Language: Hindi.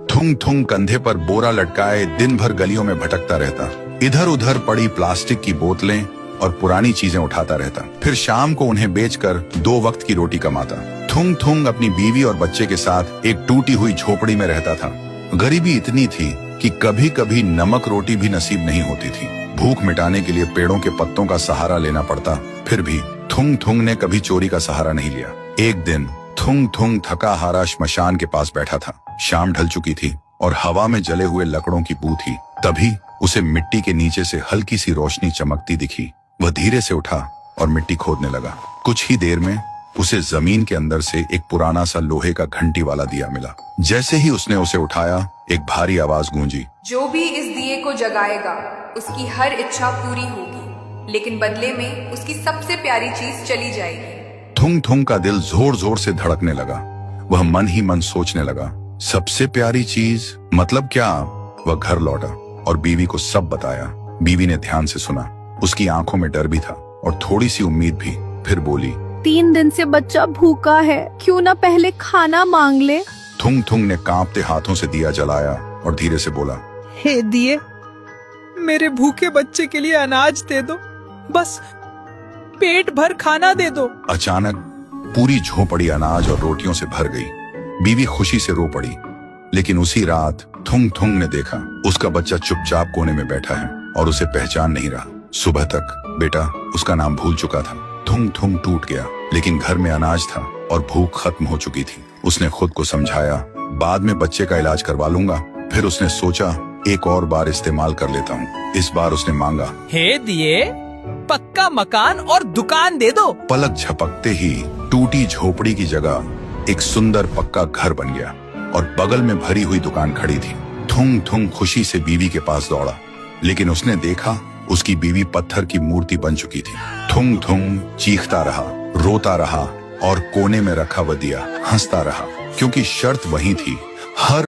थुंग थुंग कंधे पर बोरा लटकाए दिन भर गलियों में भटकता रहता। इधर उधर पड़ी प्लास्टिक की बोतलें और पुरानी चीजें उठाता रहता। फिर शाम को उन्हें बेचकर 2 वक्त की रोटी कमाता। थुंग थुंग अपनी बीवी और बच्चे के साथ एक टूटी हुई झोपड़ी में रहता था। गरीबी इतनी थी कि कभी कभी नमक रोटी भी नसीब नहीं होती थी। भूख मिटाने के लिए पेड़ों के पत्तों का सहारा लेना पड़ता। फिर भी थुंग थुंग ने कभी चोरी का सहारा नहीं लिया। एक दिन थुंग थुंग थका हारा श्मशान के पास बैठा था। शाम ढल चुकी थी और हवा में जले हुए लकड़ों की बू थी। तभी उसे मिट्टी के नीचे से हल्की सी रोशनी चमकती दिखी। वह धीरे से उठा और मिट्टी खोदने लगा। कुछ ही देर में उसे जमीन के अंदर से एक पुराना सा लोहे का घंटी वाला दिया मिला। जैसे ही उसने उसे उठाया, एक भारी आवाज गूंजी, जो भी इस दिए को जगाएगा उसकी हर इच्छा पूरी होगी, लेकिन बदले में उसकी सबसे प्यारी चीज चली जाएगी। थुंग थुंग का दिल जोर जोर से धड़कने लगा। वह मन ही मन सोचने लगा, सबसे प्यारी चीज मतलब क्या? वह घर लौटा और बीवी को सब बताया। बीवी ने ध्यान से सुना। उसकी आंखों में डर भी था और थोड़ी सी उम्मीद भी। फिर बोली, 3 दिन से बच्चा भूखा है, क्यों ना पहले खाना मांग ले। थुंग थुंग ने कांपते हाथों से दिया जलाया और धीरे से बोला, हे दिए, मेरे भूखे बच्चे के लिए अनाज दे दो, बस पेट भर खाना दे दो। अचानक पूरी झोपड़ी अनाज और रोटियों से भर गई। बीवी खुशी से रो पड़ी। लेकिन उसी रात थुंग थुंग ने देखा उसका बच्चा चुपचाप कोने में बैठा है और उसे पहचान नहीं रहा। सुबह तक बेटा उसका नाम भूल चुका था। थुंग थुंग टूट गया, लेकिन घर में अनाज था और भूख खत्म हो चुकी थी। उसने खुद को समझाया, बाद में बच्चे का इलाज करवा लूंगा। फिर उसने सोचा, एक और बार इस्तेमाल कर लेता हूँ। इस बार उसने मांगा, हे दिए, पक्का मकान और दुकान दे दो। पलक झपकते ही टूटी झोपड़ी की जगह एक सुंदर पक्का घर बन गया और बगल में भरी हुई दुकान खड़ी थी। थुंग थुंग खुशी से बीवी के पास दौड़ा, लेकिन उसने देखा उसकी बीवी पत्थर की मूर्ति बन चुकी थी। थुंग थुंग चीखता रहा, रोता रहा और कोने में रखा वह दिया हंसता रहा, क्योंकि शर्त वही थी, हर